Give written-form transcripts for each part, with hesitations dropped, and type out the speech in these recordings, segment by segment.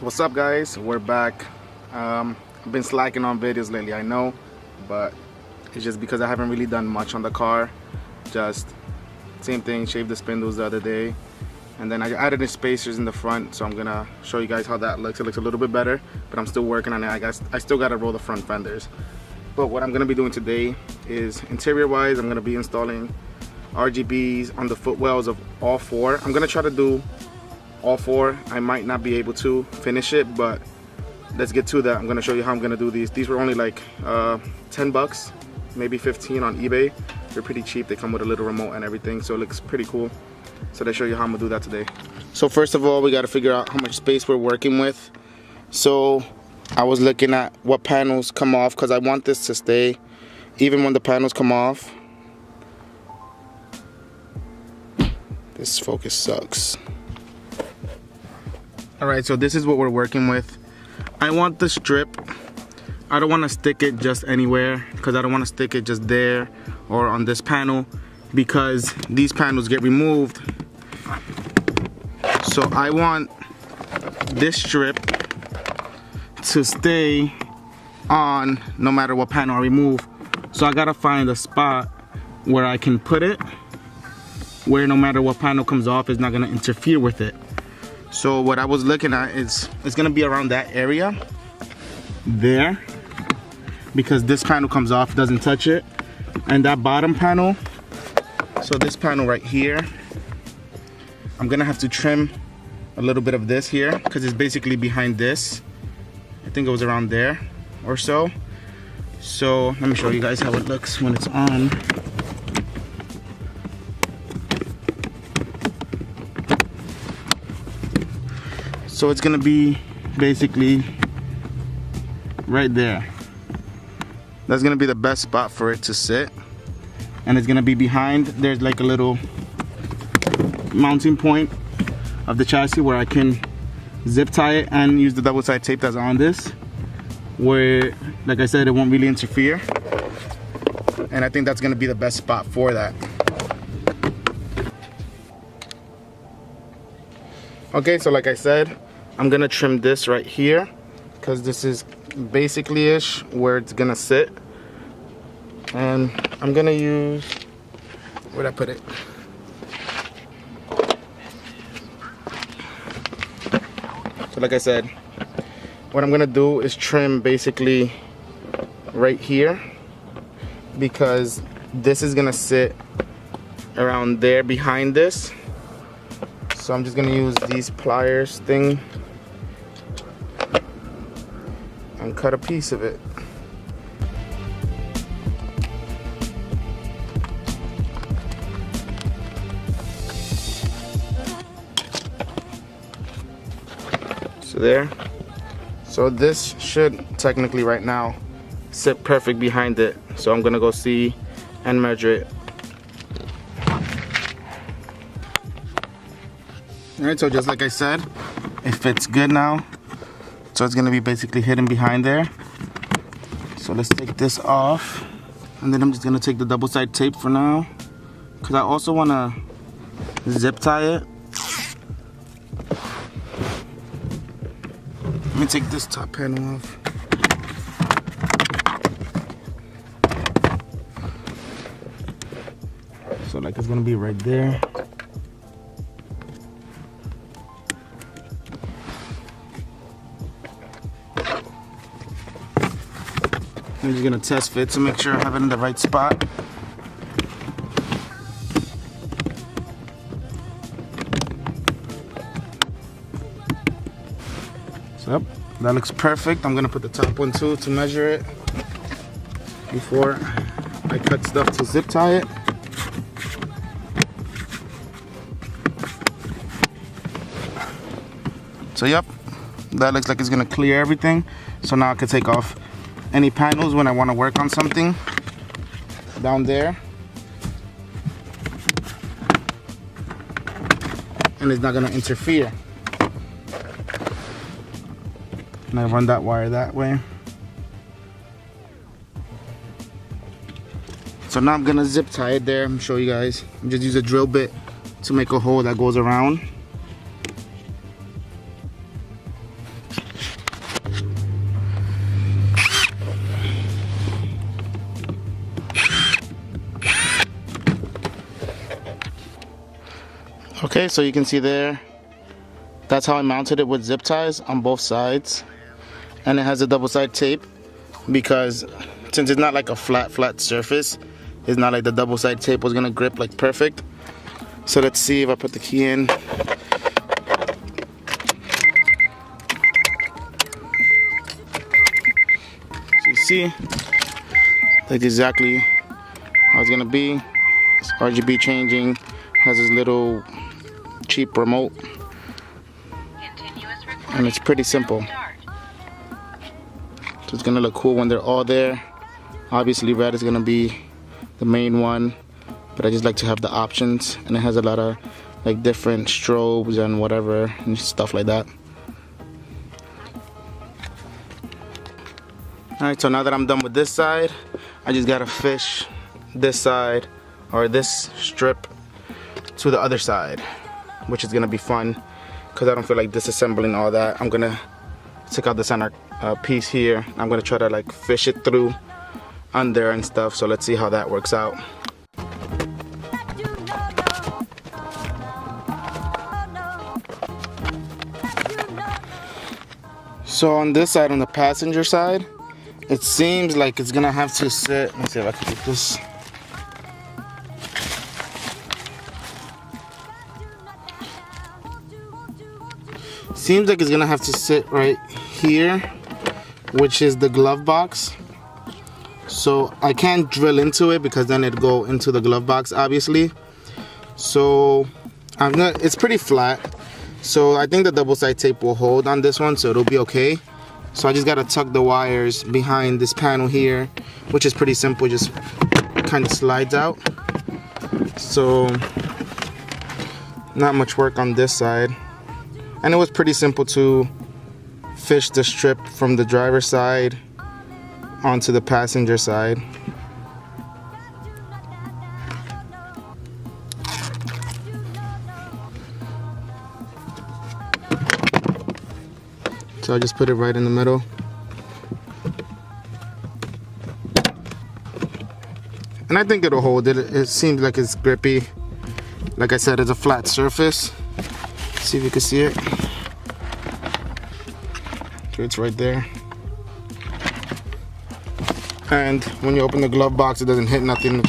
What's up, guys? We're back. I've been slacking on videos lately, I know, but it's just because I haven't really done much on the car. Just same thing, shaved the spindles the other day, and then I added the spacers in the front, so I'm gonna show you guys how that looks. It looks a little bit better, but I'm still working on it. I still gotta roll the front fenders. But what I'm gonna be doing today is, interior wise, I'm gonna be installing RGBs on the footwells of all four. I'm gonna try to do all four. I might not be able to finish it, but let's get to that. I'm gonna show you how I'm gonna do these. These were only like 10 bucks, maybe 15 on eBay. They're pretty cheap. They come with a little remote and everything, so it looks pretty cool. So let's show you how I'm gonna do that today. So first of all, we gotta figure out how much space we're working with. So I was looking at what panels come off, because I want this to stay even when the panels come off. This focus sucks. Alright, so this is what we're working with. I want the strip. I don't want to stick it just anywhere, because I don't want to stick it just there or on this panel, because these panels get removed. So I want this strip to stay on no matter what panel I remove. So I gotta find a spot where I can put it, where no matter what panel comes off, it's not gonna interfere with it. So what I was looking at is, it's gonna be around that area there, because this panel comes off, doesn't touch it, and that bottom panel, so this panel right here, I'm gonna have to trim a little bit of this here, because it's basically behind this. I think it was around there or so. So let me show you guys how it looks when it's on. So it's gonna be basically right there. That's gonna be the best spot for it to sit. And it's gonna be behind, there's like a little mounting point of the chassis where I can zip tie it and use the double side tape that's on this, where, like I said, it won't really interfere. And I think that's gonna be the best spot for that. Okay, so like I said, I'm gonna trim this right here, because this is basically-ish where it's gonna sit. And I'm gonna use, where'd I put it? So like I said, what I'm gonna do is trim basically right here, because this is gonna sit around there behind this. So I'm just gonna use these pliers thing and cut a piece of it. So there. So this should technically right now sit perfect behind it. So I'm gonna go see and measure it. Alright, so just like I said, it fits good now. So it's gonna be basically hidden behind there. So let's take this off. And then I'm just gonna take the double side tape for now, because I also wanna zip tie it. Let me take this top panel off. So like it's gonna be right there. I'm just gonna test fit to make sure I have it in the right spot. So yep, that looks perfect. I'm gonna put the top one too to measure it before I cut stuff to zip tie it. So yep, that looks like it's gonna clear everything. So now I can take off any panels when I want to work on something down there, and it's not going to interfere. And I run that wire that way. So now I'm going to zip tie it there. I'm going to show you guys. Just use a drill bit to make a hole that goes around. Okay, so you can see there, that's how I mounted it with zip ties on both sides. And it has a double side tape because since it's not like a flat surface, it's not like the double side tape was gonna grip like perfect. So let's see if I put the key in. So you see, that's exactly how it's gonna be. It's RGB changing, has this little cheap remote, and it's pretty simple. So it's gonna look cool when they're all there. Obviously red is gonna be the main one, but I just like to have the options, and it has a lot of like different strobes and whatever and stuff like that. Alright, so now that I'm done with this side, I just gotta fish this side or this strip to the other side, which is gonna be fun because I don't feel like disassembling all that. I'm gonna take out the center piece here. I'm gonna try to like fish it through under and stuff, so let's see how that works out. So on this side, on the passenger side, it seems like it's gonna have to sit. Let me see if I can get this. Seems like it's gonna have to sit right here, which is the glove box. So I can't drill into it because then it'd go into the glove box, obviously. So it's pretty flat. So I think the double side tape will hold on this one, so it'll be okay. So I just gotta tuck the wires behind this panel here, which is pretty simple, just kind of slides out. So not much work on this side. And it was pretty simple to fish the strip from the driver's side onto the passenger side. So I just put it right in the middle. And I think it'll hold it. It seems like it's grippy. Like I said, it's a flat surface. See if you can see it. Okay, it's right there. And when you open the glove box, it doesn't hit nothing.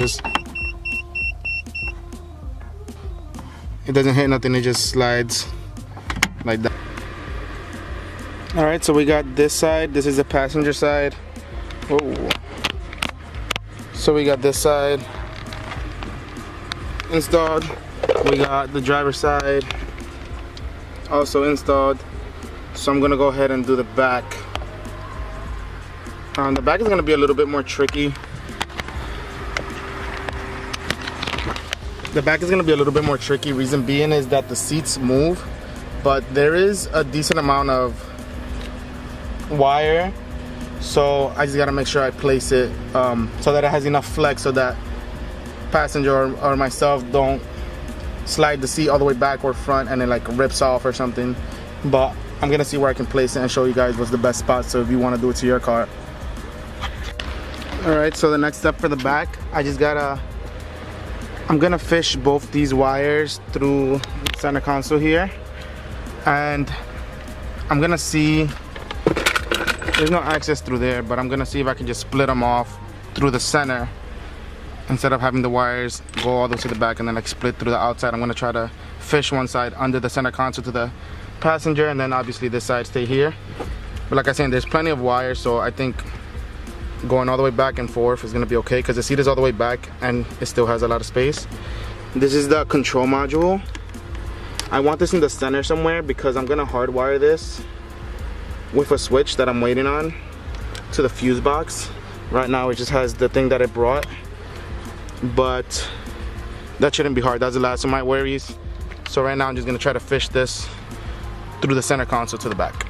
It doesn't hit nothing. It just slides like that. All right, so we got this side. This is the passenger side. Whoa. So we got this side installed. We got the driver's side also installed. So I'm gonna go ahead and do the back. The back is gonna be a little bit more tricky. The back is gonna be a little bit more tricky. Reason being is that the seats move, but there is a decent amount of wire. So I just gotta make sure I place it so that it has enough flex so that passenger or myself don't slide the seat all the way back or front and it like rips off or something. But I'm gonna see where I can place it and show you guys what's the best spot, so if you want to do it to your car. Alright, so the next step for the back, I'm gonna fish both these wires through the center console here, and I'm gonna see, there's no access through there, but I'm gonna see if I can just split them off through the center instead of having the wires go all the way to the back and then like split through the outside. I'm gonna try to fish one side under the center console to the passenger, and then obviously this side stay here. But like I said, there's plenty of wires, so I think going all the way back and forth is gonna be okay because the seat is all the way back and it still has a lot of space. This is the control module. I want this in the center somewhere because I'm gonna hardwire this with a switch that I'm waiting on to the fuse box. Right now it just has the thing that it brought, but that shouldn't be hard. That's the last of my worries. So right now I'm just gonna try to fish this through the center console to the back.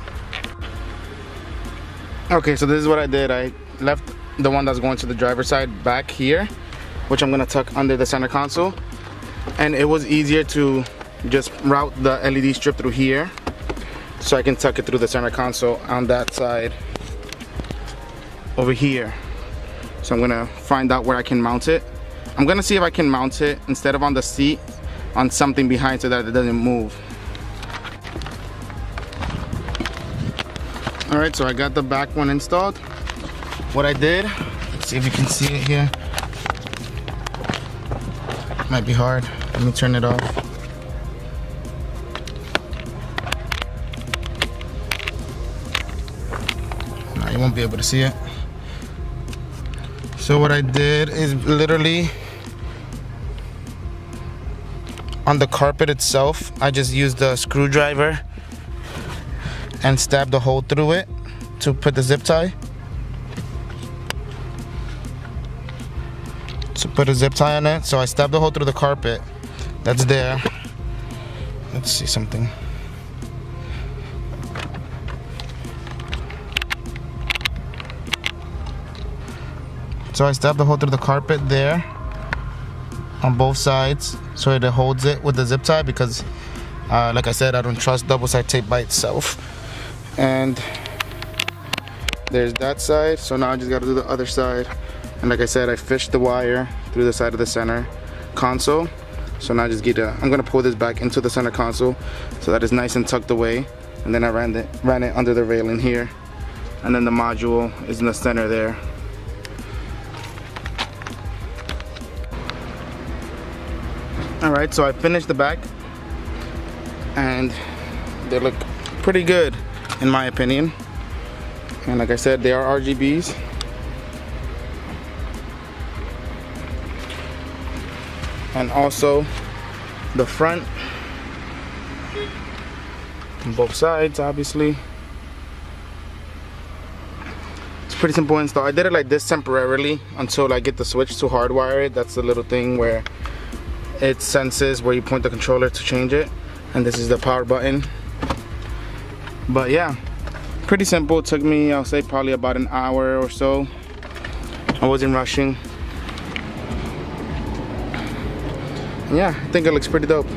Okay, so this is what I did. I left the one that's going to the driver's side back here, which I'm gonna tuck under the center console, and it was easier to just route the LED strip through here so I can tuck it through the center console on that side over here. So I'm gonna find out where I can mount it. I'm gonna see if I can mount it instead of on the seat on something behind so that it doesn't move. Alright, so I got the back one installed. What I did, let's see if you can see it here. Might be hard. Let me turn it off. No, you won't be able to see it. So what I did is literally on the carpet itself, I just used a screwdriver and stabbed a hole through it to put the zip tie. To put a zip tie on it. So I stabbed the hole through the carpet that's there. Let's see something. So I stabbed the hole through the carpet there on both sides so it holds it with the zip tie, because like I said, I don't trust double-side tape by itself. And there's that side, so now I just got to do the other side. And like I said, I fished the wire through the side of the center console. So now I just I'm gonna pull this back into the center console so that it's nice and tucked away. And then I ran it under the railing here. And then the module is in the center there. Alright, so I finished the back and they look pretty good in my opinion. And like I said, they are RGBs. And also the front on both sides, obviously. It's pretty simple install. I did it like this temporarily until I get the switch to hardwire it. That's the little thing where it senses where you point the controller to change it. And this is the power button. But yeah, pretty simple. It took me, I'll say, probably about an hour or so. I wasn't rushing. Yeah, I think it looks pretty dope.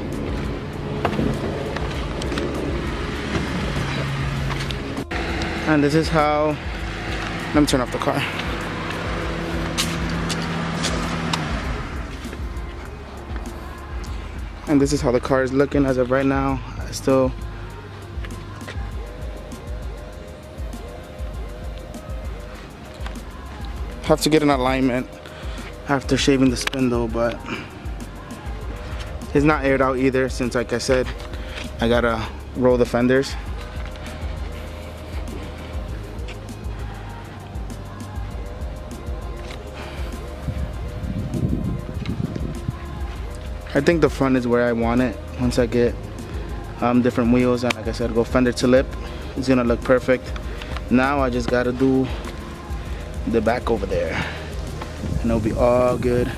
And this is how, let me turn off the car. And this is how the car is looking as of right now. I still have to get an alignment after shaving the spindle, but it's not aired out either, since like I said, I gotta roll the fenders. I think the front is where I want it. Once I get different wheels and like I said, go fender to lip, it's gonna look perfect. Now I just gotta do the back over there and it'll be all good.